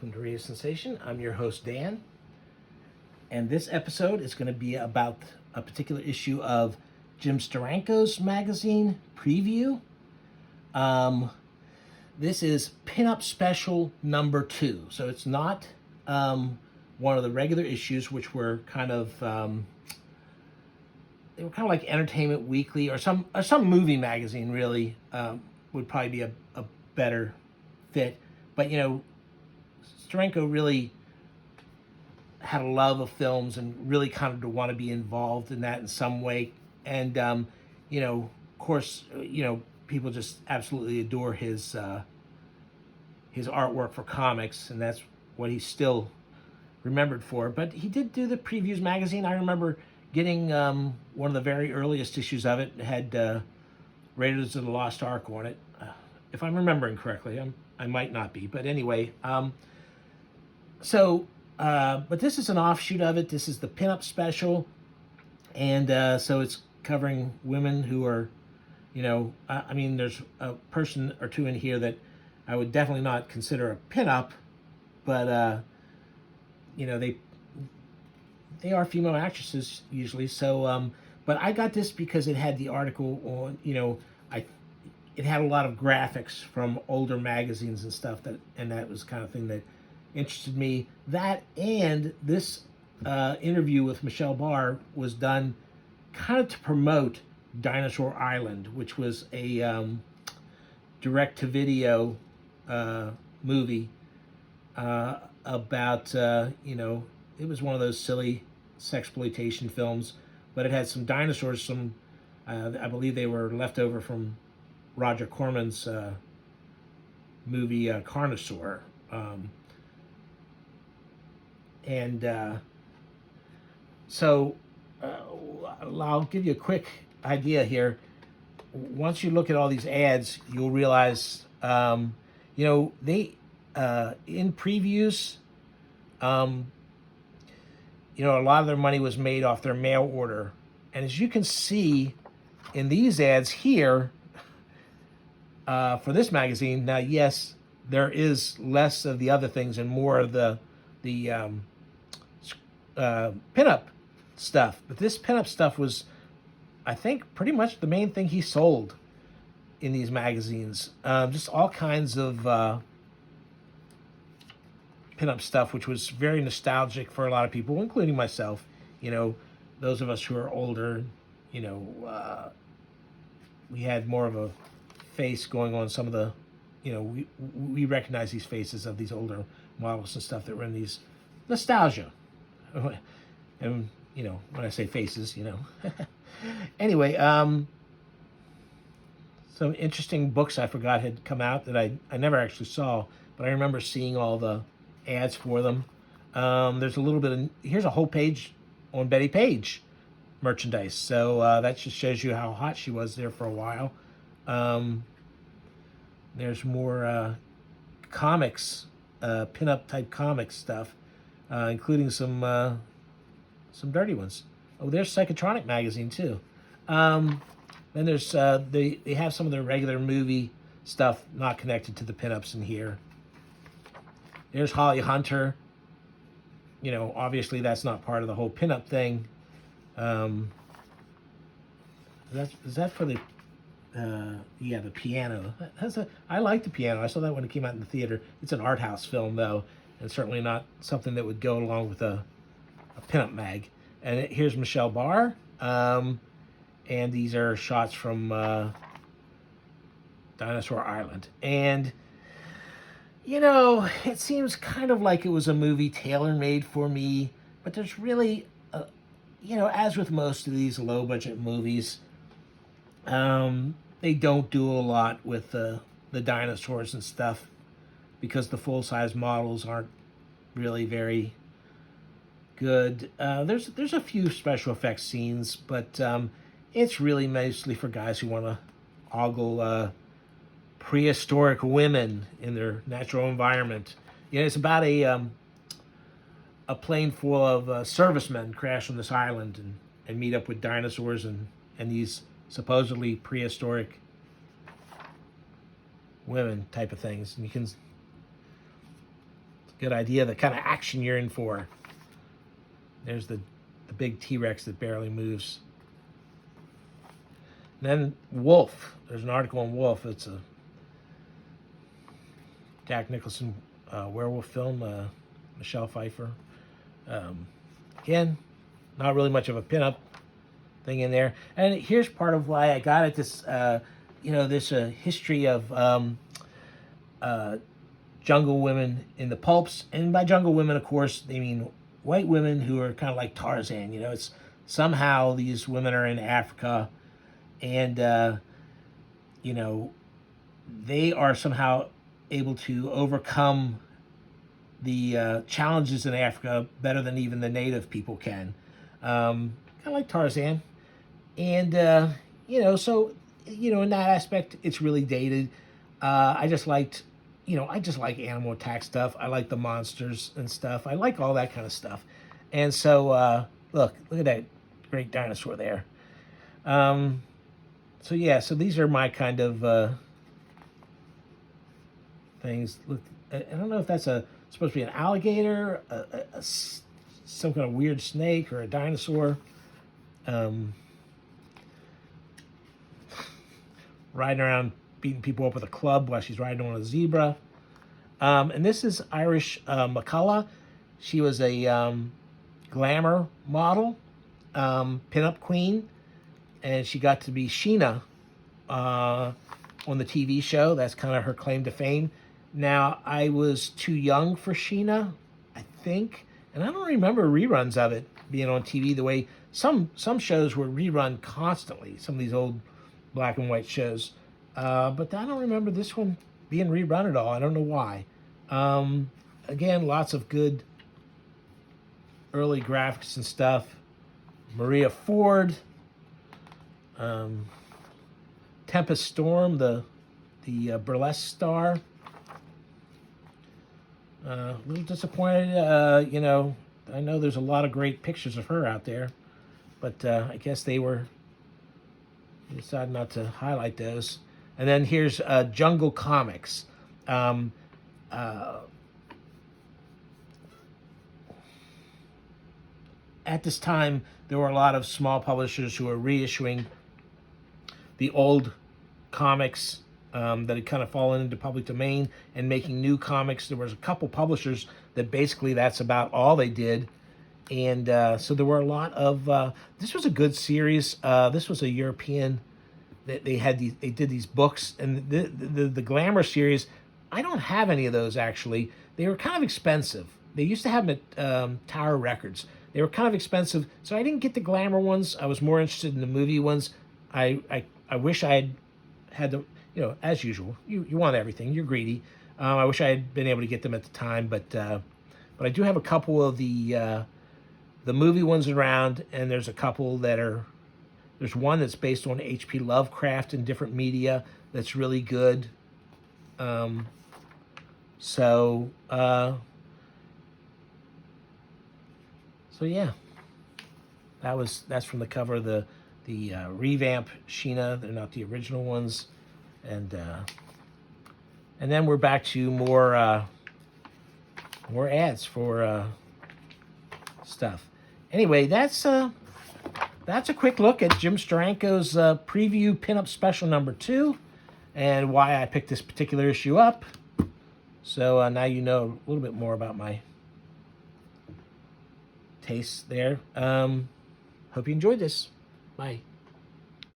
welcome to Radio Sensation. I'm your host, Dan. And this episode is going to be about a particular issue of Jim Steranko's magazine, Prevue. This is Pinup Special number 2. So it's not one of the regular issues, which were kind of they were kind of like Entertainment Weekly or some movie magazine. Really would probably be a better fit. But Steranko really had a love of films and really kind of to want to be involved in that in some way. And of course, people just absolutely adore his artwork for comics, and that's what he's still remembered for. But he did do the Previews magazine. I remember getting one of the very earliest issues of it. It had Raiders of the Lost Ark on it, if I'm remembering correctly. I might not be, but anyway. But this is an offshoot of it. This is the Pinup Special, and so it's covering women who are, there's a person or two in here that I would definitely not consider a pinup, but they are female actresses usually. So, but I got this because it had the article on, it had a lot of graphics from older magazines and stuff, and that was the kind of thing that interested me. That and this interview with Michelle Barr was done kind of to promote Dinosaur Island, which was a direct-to-video movie about, it was one of those silly sexploitation films, but it had some dinosaurs, I believe they were left over from Roger Corman's movie Carnosaur. So I'll give you a quick idea here. Once you look at all these ads, you'll realize, they in previews, a lot of their money was made off their mail order. And as you can see in these ads here, for this magazine, now, yes, there is less of the other things and more of the pinup stuff. But this pinup stuff was, I think, pretty much the main thing he sold in these magazines. Just all kinds of pinup stuff, which was very nostalgic for a lot of people, including myself. Those of us who are older, we had more of a face going on some of the, we recognize these faces of these older models and stuff that were in these nostalgia. And, when I say faces, Anyway, some interesting books I forgot had come out that I never actually saw, but I remember seeing all the ads for them. There's a little bit of, here's a whole page on Betty Page merchandise. So that just shows you how hot she was there for a while. There's more comics, pinup type comic stuff, including some dirty ones. Oh, there's Psychotronic magazine too. Then there's they have some of their regular movie stuff not connected to the pinups in here. There's Holly Hunter. Obviously that's not part of the whole pinup thing. Is that for the the piano? I like the piano. I saw that when it came out in the theater. It's an art house film though, and certainly not something that would go along with a pinup mag. And here's Michelle Barr, and these are shots from Dinosaur Island. And it seems kind of like it was a movie tailor-made for me, but there's really, as with most of these low-budget movies, they don't do a lot with the dinosaurs and stuff because the full-size models aren't really very good. There's a few special effects scenes, but it's really mostly for guys who want to ogle prehistoric women in their natural environment. It's about a plane full of servicemen crash on this island and meet up with dinosaurs and these supposedly prehistoric women type of things. And you can good idea, the kind of action you're in for. There's the big T-Rex that barely moves. And then Wolf. There's an article on Wolf. It's a Jack Nicholson werewolf film, Michelle Pfeiffer. Again, not really much of a pinup thing in there. And here's part of why I got it. This, there's a history of jungle women in the pulps. And by jungle women, of course, they mean white women who are kind of like Tarzan. It's somehow these women are in Africa, and they are somehow able to overcome the challenges in Africa better than even the native people can. Kind of like Tarzan. And, so, in that aspect, it's really dated. I just like animal attack stuff. I like the monsters and stuff. I like all that kind of stuff. And so, look at that great dinosaur there. So these are my kind of things. Look, I don't know if that's supposed to be an alligator, some kind of weird snake, or a dinosaur. Riding around, beating people up with a club while she's riding on a zebra. And this is Irish McCullough. She was a glamour model, pinup queen, and she got to be Sheena on the TV show. That's kind of her claim to fame. Now, I was too young for Sheena, I think, and I don't remember reruns of it being on TV the way some shows were rerun constantly, some of these old black and white shows. But I don't remember this one being rerun at all. I don't know why. Again, lots of good early graphics and stuff. Maria Ford, Tempest Storm, the burlesque star. A little disappointed. I know there's a lot of great pictures of her out there, but I guess they decided not to highlight those. And then here's Jungle Comics. At this time, there were a lot of small publishers who were reissuing the old comics that had kind of fallen into public domain and making new comics. There was a couple publishers that basically that's about all they did. And so there were a lot of... this was a good series. This was a European... They did these books, and the Glamour series, I don't have any of those, actually. They were kind of expensive. They used to have them at Tower Records. They were kind of expensive, so I didn't get the Glamour ones. I was more interested in the movie ones. I wish I had the, as usual, you want everything. You're greedy. I wish I had been able to get them at the time, but I do have a couple of the movie ones around, and there's a couple that are... There's one that's based on H.P. Lovecraft in different media that's really good. So yeah, that's from the cover of the revamp Sheena. They're not the original ones, and then we're back to more ads for stuff. Anyway, that's a quick look at Jim Steranko's Prevue Pinup Special number 2, and why I picked this particular issue up. So now you know a little bit more about my tastes there. Hope you enjoyed this. Bye.